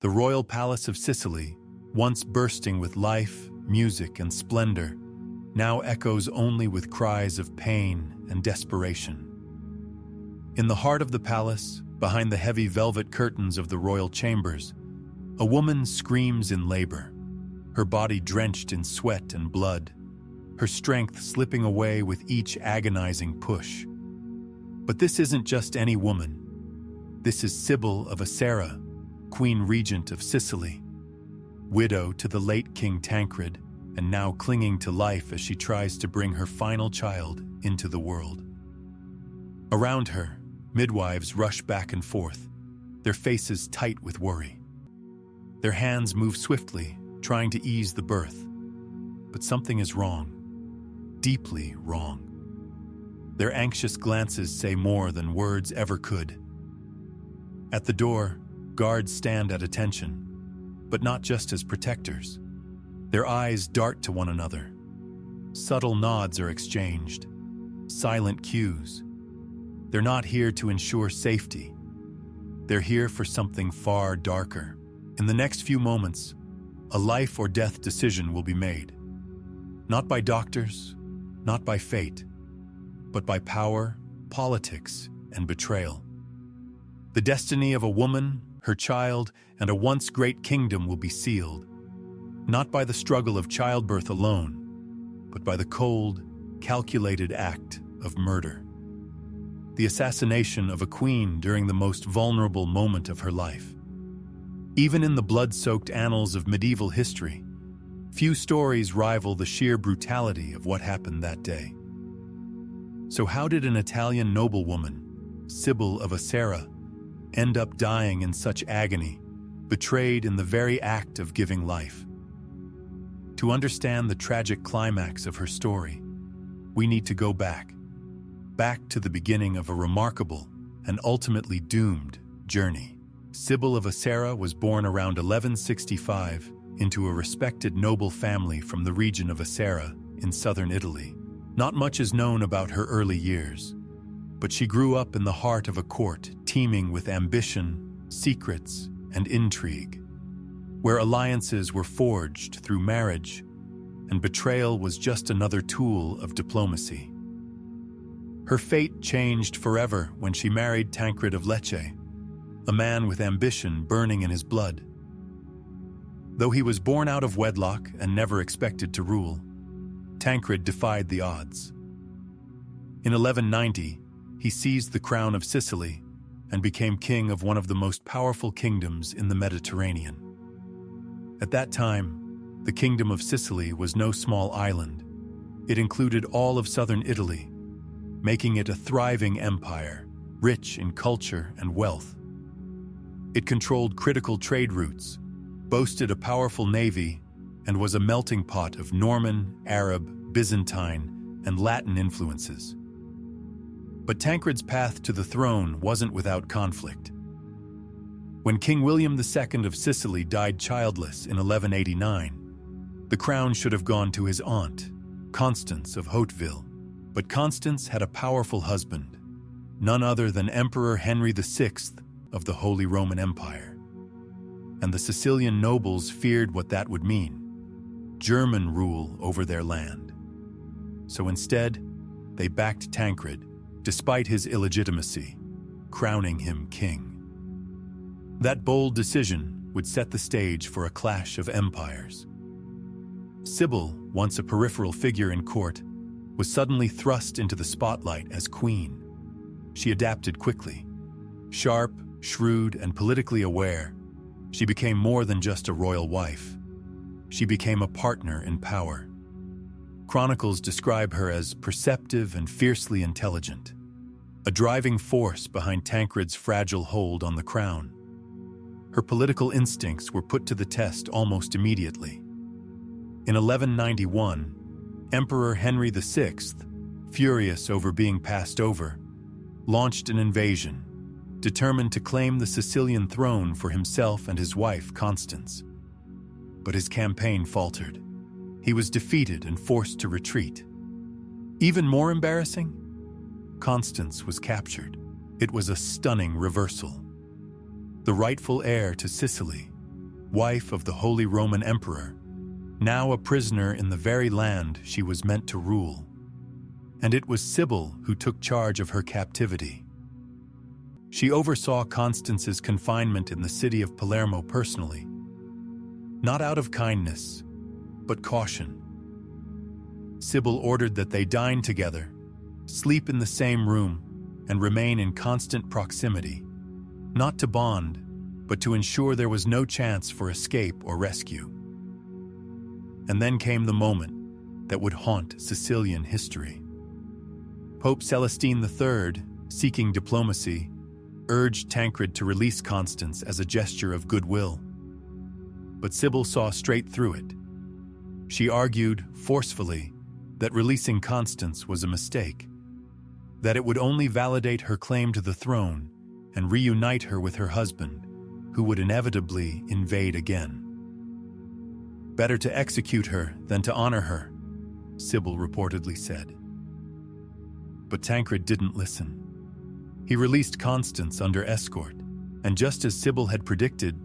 The royal palace of Sicily, once bursting with life, music, and splendor, now echoes only with cries of pain and desperation. In the heart of the palace, behind the heavy velvet curtains of the royal chambers, a woman screams in labor, her body drenched in sweat and blood, her strength slipping away with each agonizing push. But this isn't just any woman. This is Sibyl of Acera, Queen Regent of Sicily, widow to the late King Tancred, and now clinging to life as she tries to bring her final child into the world. Around her, midwives rush back and forth, their faces tight with worry. Their hands move swiftly, trying to ease the birth. But something is wrong, deeply wrong. Their anxious glances say more than words ever could. At the door, guards stand at attention, but not just as protectors. Their eyes dart to one another. Subtle nods are exchanged, silent cues. They're not here to ensure safety. They're here for something far darker. In the next few moments, a life or death decision will be made. Not by doctors, not by fate, but by power, politics, and betrayal. The destiny of a woman, her child, and a once great kingdom will be sealed, not by the struggle of childbirth alone, but by the cold, calculated act of murder. The assassination of a queen during the most vulnerable moment of her life. Even in the blood-soaked annals of medieval history, few stories rival the sheer brutality of what happened that day. So how did an Italian noblewoman, Sibyl of Acera, end up dying in such agony, betrayed in the very act of giving life? To understand the tragic climax of her story, we need to go back to the beginning of a remarkable and ultimately doomed journey. Sibyl of Acera was born around 1165 into a respected noble family from the region of Acera in southern Italy. Not much is known about her early years, but she grew up in the heart of a court teeming with ambition, secrets, and intrigue, where alliances were forged through marriage, and betrayal was just another tool of diplomacy. Her fate changed forever when she married Tancred of Lecce, a man with ambition burning in his blood. Though he was born out of wedlock and never expected to rule, Tancred defied the odds. In 1190, he seized the crown of Sicily and became king of one of the most powerful kingdoms in the Mediterranean. At that time, the Kingdom of Sicily was no small island. It included all of southern Italy, making it a thriving empire, rich in culture and wealth. It controlled critical trade routes, boasted a powerful navy, and was a melting pot of Norman, Arab, Byzantine, and Latin influences. But Tancred's path to the throne wasn't without conflict. When King William II of Sicily died childless in 1189, the crown should have gone to his aunt, Constance of Hauteville. But Constance had a powerful husband, none other than Emperor Henry VI of the Holy Roman Empire. And the Sicilian nobles feared what that would mean: German rule over their land. So instead, they backed Tancred, despite his illegitimacy, crowning him king. That bold decision would set the stage for a clash of empires. Sibyl, once a peripheral figure in court, was suddenly thrust into the spotlight as queen. She adapted quickly. Sharp, shrewd, and politically aware, she became more than just a royal wife. She became a partner in power. Chronicles describe her as perceptive and fiercely intelligent, a driving force behind Tancred's fragile hold on the crown. Her political instincts were put to the test almost immediately. In 1191, Emperor Henry VI, furious over being passed over, launched an invasion, determined to claim the Sicilian throne for himself and his wife, Constance. But his campaign faltered. He was defeated and forced to retreat. Even more embarrassing, Constance was captured. It was a stunning reversal. The rightful heir to Sicily wife of the Holy Roman Emperor, now a prisoner in the very land she was meant to rule. And it was Sibyl who took charge of her captivity. She oversaw Constance's confinement in the city of Palermo personally, not out of kindness, but caution. Sibyl ordered that they dine together, sleep in the same room, and remain in constant proximity, not to bond, but to ensure there was no chance for escape or rescue. And then came the moment that would haunt Sicilian history. Pope Celestine III, seeking diplomacy, urged Tancred to release Constance as a gesture of goodwill. But Sibyl saw straight through it. She argued, forcefully, that releasing Constance was a mistake, that it would only validate her claim to the throne and reunite her with her husband, who would inevitably invade again. Better to execute her than to honor her, Sibyl reportedly said. But Tancred didn't listen. He released Constance under escort, and just as Sibyl had predicted,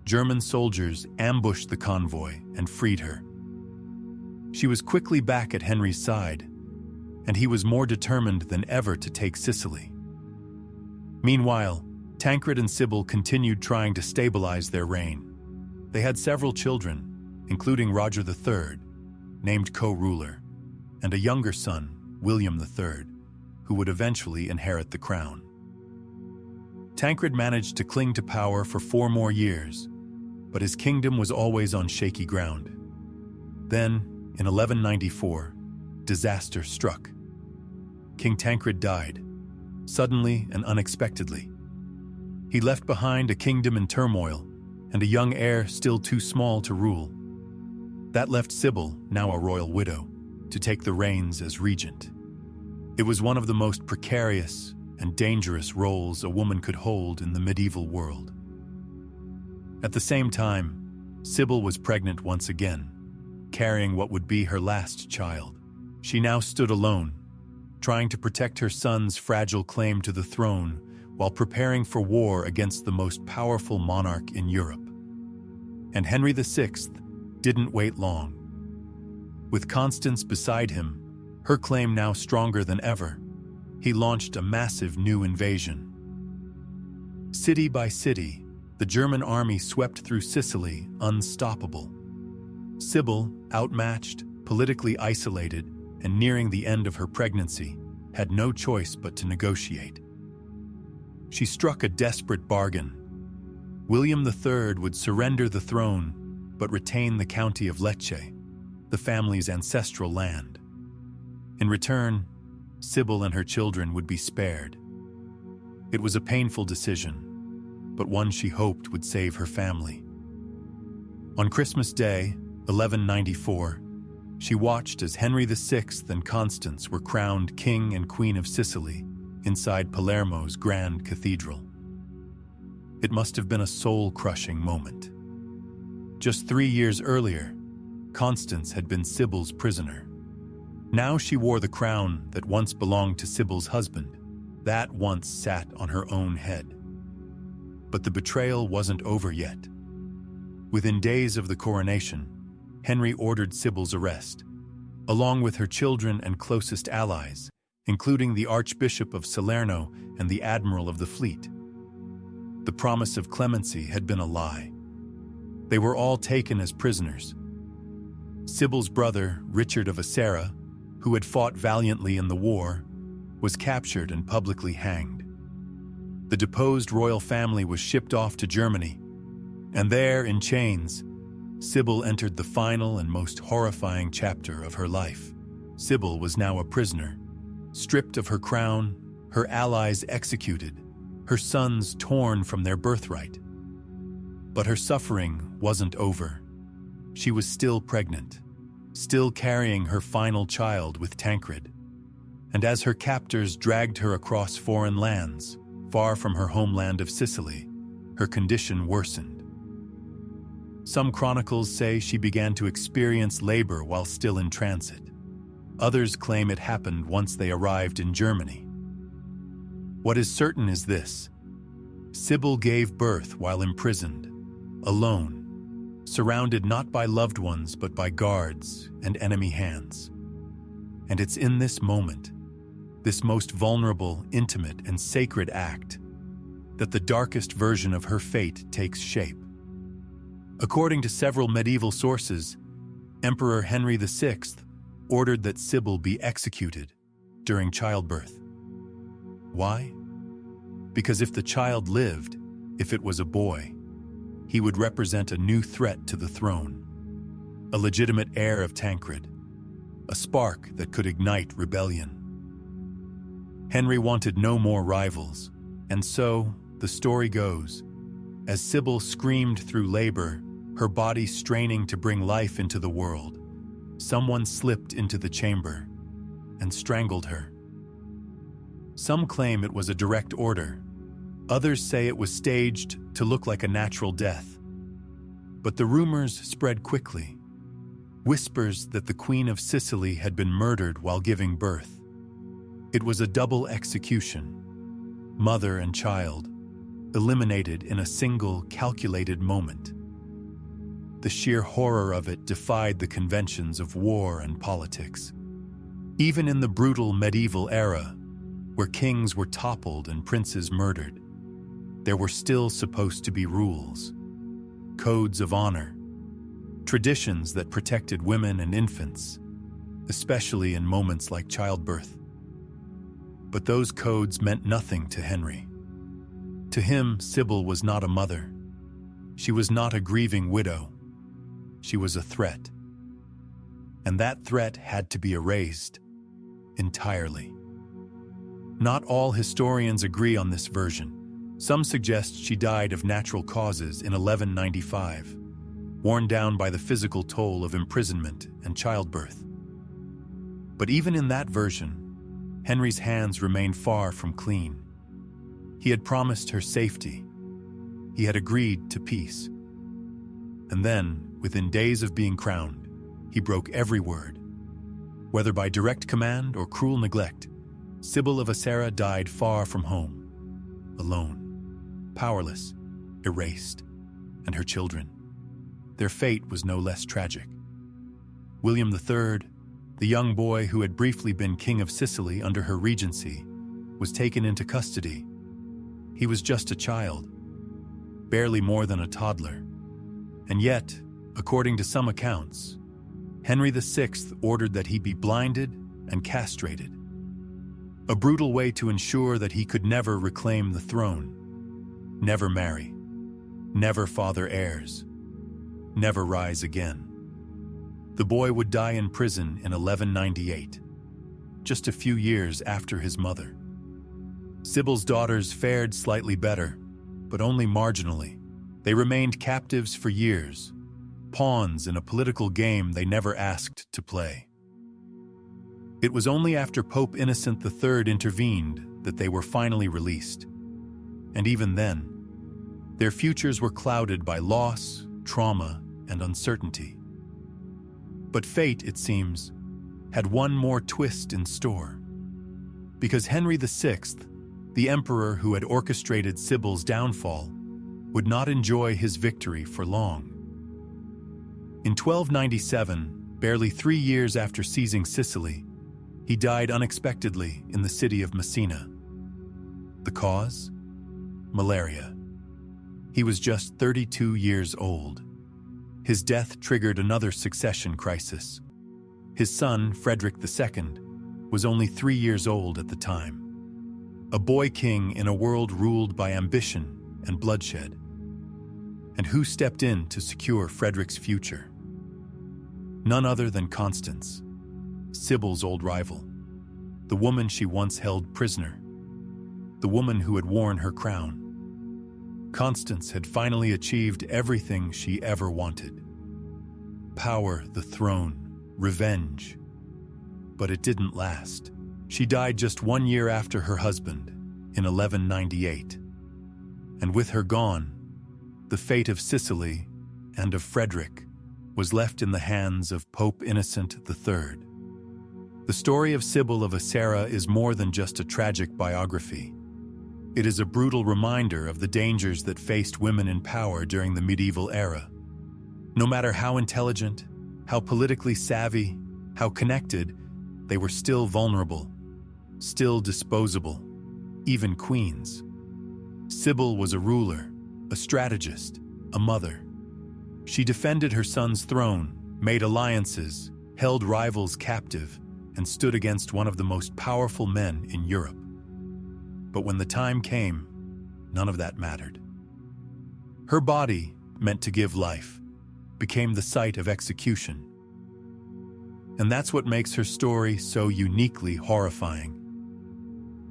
German soldiers ambushed the convoy and freed her. She was quickly back at Henry's side, and he was more determined than ever to take Sicily. Meanwhile, Tancred and Sibyl continued trying to stabilize their reign. They had several children, including Roger III, named co-ruler, and a younger son, William III, who would eventually inherit the crown. Tancred managed to cling to power for 4 more years, but his kingdom was always on shaky ground. Then, in 1194, disaster struck. King Tancred died, suddenly and unexpectedly. He left behind a kingdom in turmoil and a young heir still too small to rule. That left Sibyl, now a royal widow, to take the reins as regent. It was one of the most precarious and dangerous roles a woman could hold in the medieval world. At the same time, Sibyl was pregnant once again, carrying what would be her last child. She now stood alone, trying to protect her son's fragile claim to the throne while preparing for war against the most powerful monarch in Europe. And Henry VI didn't wait long. With Constance beside him, her claim now stronger than ever, he launched a massive new invasion. City by city, the German army swept through Sicily unstoppable. Sibyl, outmatched, politically isolated, and nearing the end of her pregnancy, had no choice but to negotiate. She struck a desperate bargain. William III would surrender the throne, but retain the county of Lecce, the family's ancestral land. In return, Sibyl and her children would be spared. It was a painful decision, but one she hoped would save her family. On Christmas Day, 1194, she watched as Henry VI and Constance were crowned King and Queen of Sicily inside Palermo's grand cathedral. It must have been a soul-crushing moment. Just 3 years earlier, Constance had been Sibyl's prisoner. Now she wore the crown that once belonged to Sibyl's husband, that once sat on her own head. But the betrayal wasn't over yet. Within days of the coronation, Henry ordered Sibyl's arrest, along with her children and closest allies, including the Archbishop of Salerno and the Admiral of the Fleet. The promise of clemency had been a lie. They were all taken as prisoners. Sibyl's brother, Richard of Asera, who had fought valiantly in the war, was captured and publicly hanged. The deposed royal family was shipped off to Germany, and there, in chains, Sibyl entered the final and most horrifying chapter of her life. Sibyl was now a prisoner, stripped of her crown, her allies executed, her sons torn from their birthright. But her suffering wasn't over. She was still pregnant, still carrying her final child with Tancred. And as her captors dragged her across foreign lands, far from her homeland of Sicily, her condition worsened. Some chronicles say she began to experience labor while still in transit. Others claim it happened once they arrived in Germany. What is certain is this: Sibyl gave birth while imprisoned, alone, surrounded not by loved ones but by guards and enemy hands. And it's in this moment, this most vulnerable, intimate, and sacred act, that the darkest version of her fate takes shape. According to several medieval sources, Emperor Henry VI ordered that Sibyl be executed during childbirth. Why? Because if the child lived, if it was a boy, he would represent a new threat to the throne, a legitimate heir of Tancred, a spark that could ignite rebellion. Henry wanted no more rivals, and so, the story goes, as Sibyl screamed through labor, her body straining to bring life into the world, someone slipped into the chamber and strangled her. Some claim it was a direct order. Others say it was staged to look like a natural death. But the rumors spread quickly. Whispers that the Queen of Sicily had been murdered while giving birth. It was a double execution, mother and child, eliminated in a single calculated moment. The sheer horror of it defied the conventions of war and politics. Even in the brutal medieval era, where kings were toppled and princes murdered, there were still supposed to be rules, codes of honor, traditions that protected women and infants, especially in moments like childbirth. But those codes meant nothing to Henry. To him, Sibyl was not a mother. She was not a grieving widow. She was a threat. And that threat had to be erased entirely. Not all historians agree on this version. Some suggest she died of natural causes in 1195, worn down by the physical toll of imprisonment and childbirth. But even in that version, Henry's hands remained far from clean. He had promised her safety. He had agreed to peace. And then, within days of being crowned, he broke every word. Whether by direct command or cruel neglect, Sibyl of Acera died far from home, alone, powerless, erased, and her children. Their fate was no less tragic. William III, the young boy who had briefly been king of Sicily under her regency, was taken into custody. He was just a child, barely more than a toddler. And yet, according to some accounts, Henry VI ordered that he be blinded and castrated, a brutal way to ensure that he could never reclaim the throne, never marry, never father heirs, never rise again. The boy would die in prison in 1198, just a few years after his mother. Sibyl's daughters fared slightly better, but only marginally. They remained captives for years, pawns in a political game they never asked to play. It was only after Pope Innocent III intervened that they were finally released. And even then, their futures were clouded by loss, trauma, and uncertainty. But fate, it seems, had one more twist in store. Because Henry VI, the emperor who had orchestrated Sibyl's downfall, would not enjoy his victory for long. In 1297, barely 3 years after seizing Sicily, he died unexpectedly in the city of Messina. The cause? Malaria. He was just 32 years old. His death triggered another succession crisis. His son, Frederick II, was only 3 years old at the time. A boy king in a world ruled by ambition and bloodshed. And who stepped in to secure Frederick's future? None other than Constance, Sibyl's old rival, the woman she once held prisoner, the woman who had worn her crown. Constance had finally achieved everything she ever wanted. Power, the throne, revenge. But it didn't last. She died just 1 year after her husband, in 1198. And with her gone, the fate of Sicily and of Frederick was left in the hands of Pope Innocent III. The story of Sibyl of Acera is more than just a tragic biography. It is a brutal reminder of the dangers that faced women in power during the medieval era. No matter how intelligent, how politically savvy, how connected, they were still vulnerable, still disposable, even queens. Sibyl was a ruler, a strategist, a mother. She defended her son's throne, made alliances, held rivals captive, and stood against one of the most powerful men in Europe. But when the time came, none of that mattered. Her body, meant to give life, became the site of execution. And that's what makes her story so uniquely horrifying.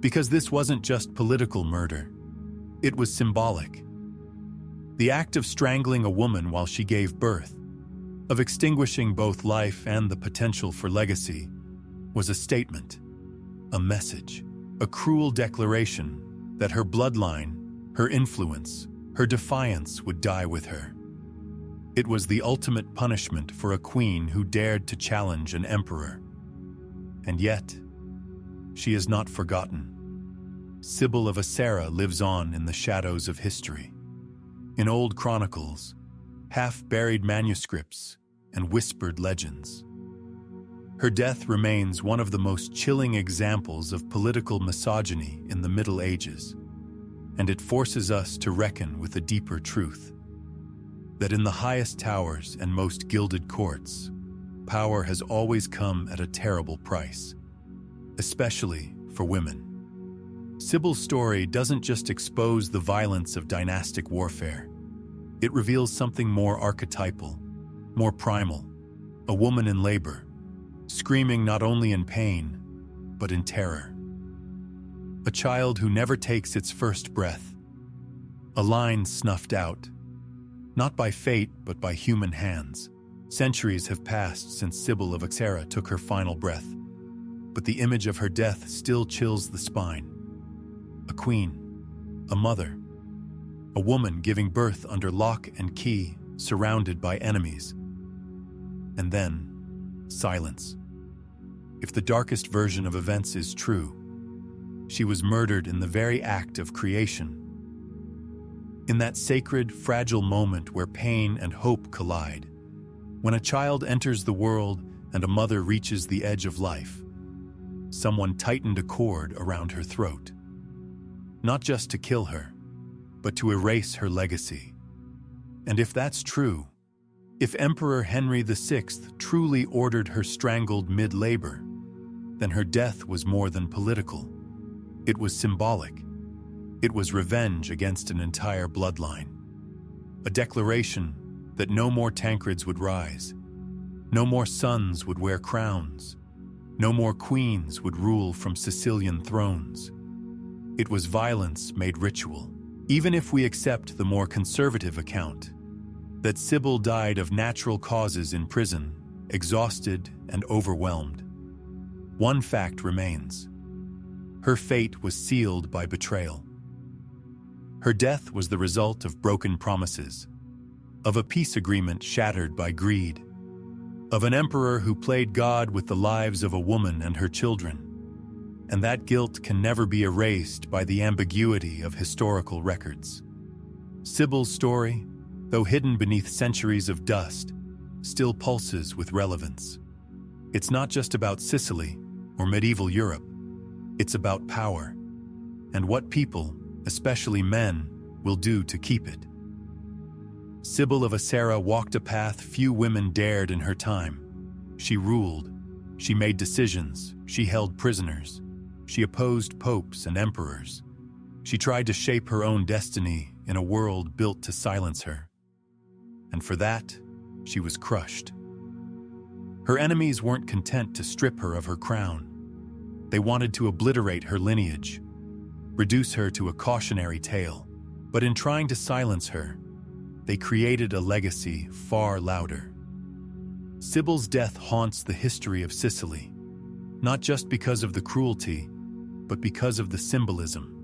Because this wasn't just political murder, it was symbolic. The act of strangling a woman while she gave birth, of extinguishing both life and the potential for legacy, was a statement, a message, a cruel declaration that her bloodline, her influence, her defiance would die with her. It was the ultimate punishment for a queen who dared to challenge an emperor. And yet, she is not forgotten. Sibyl of Acera lives on in the shadows of history. In old chronicles, half-buried manuscripts, and whispered legends. Her death remains one of the most chilling examples of political misogyny in the Middle Ages, and it forces us to reckon with a deeper truth, that in the highest towers and most gilded courts, power has always come at a terrible price, especially for women. Sibyl's story doesn't just expose the violence of dynastic warfare. It reveals something more archetypal, more primal, a woman in labor, screaming not only in pain, but in terror. A child who never takes its first breath, a line snuffed out, not by fate but by human hands. Centuries have passed since Sibyl of Acera took her final breath, but the image of her death still chills the spine. A queen, a mother, a woman giving birth under lock and key, surrounded by enemies. And then, silence. If the darkest version of events is true, she was murdered in the very act of creation. In that sacred, fragile moment where pain and hope collide, when a child enters the world and a mother reaches the edge of life, someone tightened a cord around her throat. Not just to kill her, but to erase her legacy. And if that's true, if Emperor Henry VI truly ordered her strangled mid-labor, then her death was more than political. It was symbolic. It was revenge against an entire bloodline. A declaration that no more Tancreds would rise, no more sons would wear crowns, no more queens would rule from Sicilian thrones. It was violence made ritual. Even if we accept the more conservative account, that Sibyl died of natural causes in prison, exhausted and overwhelmed, one fact remains. Her fate was sealed by betrayal. Her death was the result of broken promises, of a peace agreement shattered by greed, of an emperor who played God with the lives of a woman and her children. And that guilt can never be erased by the ambiguity of historical records. Sibyl's story, though hidden beneath centuries of dust, still pulses with relevance. It's not just about Sicily or medieval Europe. It's about power, and what people, especially men, will do to keep it. Sibyl of Acera walked a path few women dared in her time. She ruled, she made decisions, she held prisoners, she opposed popes and emperors. She tried to shape her own destiny in a world built to silence her. And for that, she was crushed. Her enemies weren't content to strip her of her crown. They wanted to obliterate her lineage, reduce her to a cautionary tale. But in trying to silence her, they created a legacy far louder. Sibyl's death haunts the history of Sicily, not just because of the cruelty, but because of the symbolism.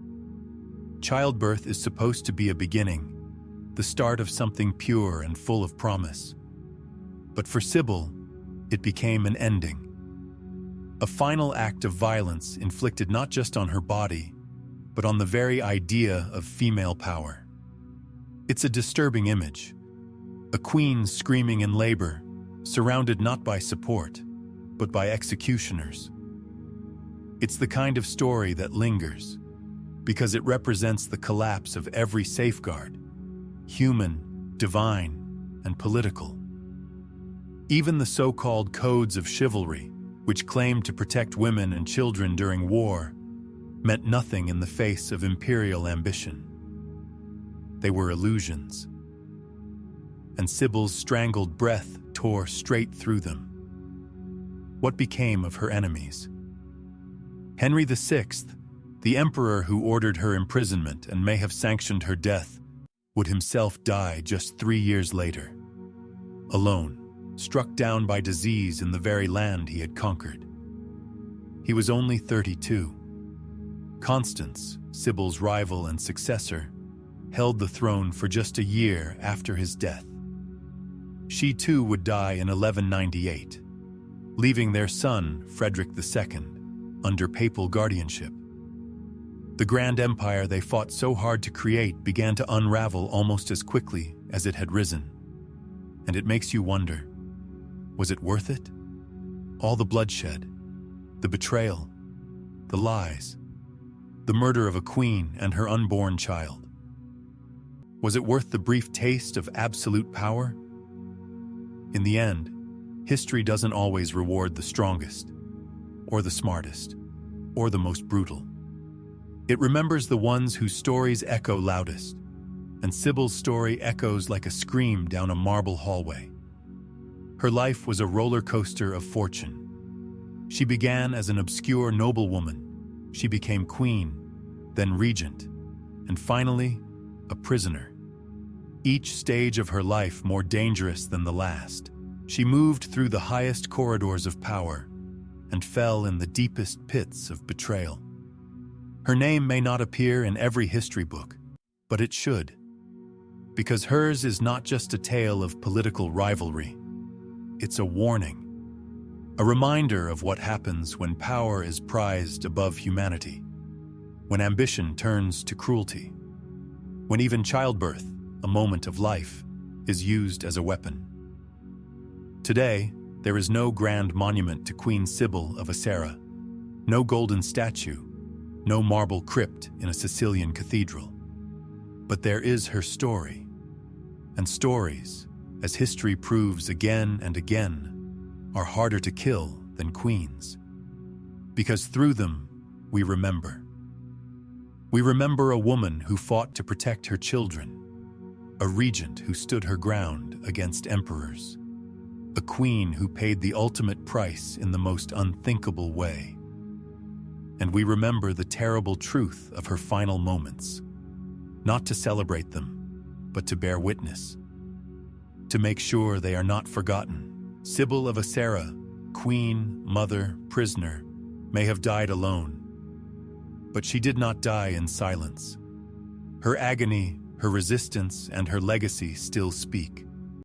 Childbirth is supposed to be a beginning, the start of something pure and full of promise. But for Sibyl, it became an ending. A final act of violence inflicted not just on her body, but on the very idea of female power. It's a disturbing image, A queen screaming in labor, surrounded not by support, but by executioners. It's the kind of story that lingers, because it represents the collapse of every safeguard, human, divine, and political. Even the so-called codes of chivalry, which claimed to protect women and children during war, meant nothing in the face of imperial ambition. They were illusions. And Sibyl's strangled breath tore straight through them. What became of her enemies? Henry VI, the emperor who ordered her imprisonment and may have sanctioned her death, would himself die just 3 years later. Alone, struck down by disease in the very land he had conquered. He was only 32. Constance, Sibyl's rival and successor, held the throne for just a year after his death. She too would die in 1198, leaving their son, Frederick II, under papal guardianship. The grand empire they fought so hard to create began to unravel almost as quickly as it had risen. And it makes you wonder, was it worth it? All the bloodshed, the betrayal, the lies, the murder of a queen and her unborn child. Was it worth the brief taste of absolute power? In the end, history doesn't always reward the strongest, or the smartest, or the most brutal. It remembers the ones whose stories echo loudest, and Sibyl's story echoes like a scream down a marble hallway. Her life was a roller coaster of fortune. She began as an obscure noblewoman. She became queen, then regent, and finally, a prisoner. Each stage of her life more dangerous than the last. She moved through the highest corridors of power and fell in the deepest pits of betrayal. Her name may not appear in every history book, but it should, because hers is not just a tale of political rivalry. It's a warning, a reminder of what happens when power is prized above humanity, when ambition turns to cruelty, when even childbirth, a moment of life, is used as a weapon. Today, there is no grand monument to Queen Sibyl of Acera, no golden statue, no marble crypt in a Sicilian cathedral. But there is her story, and stories, as history proves again and again, are harder to kill than queens. Because through them, we remember. We remember a woman who fought to protect her children, a regent who stood her ground against emperors, a queen who paid the ultimate price in the most unthinkable way. And we remember the terrible truth of her final moments, not to celebrate them, but to bear witness, to make sure they are not forgotten. Sibyl of Acera, queen, mother, prisoner, may have died alone, but she did not die in silence. Her agony, her resistance, and her legacy still speak.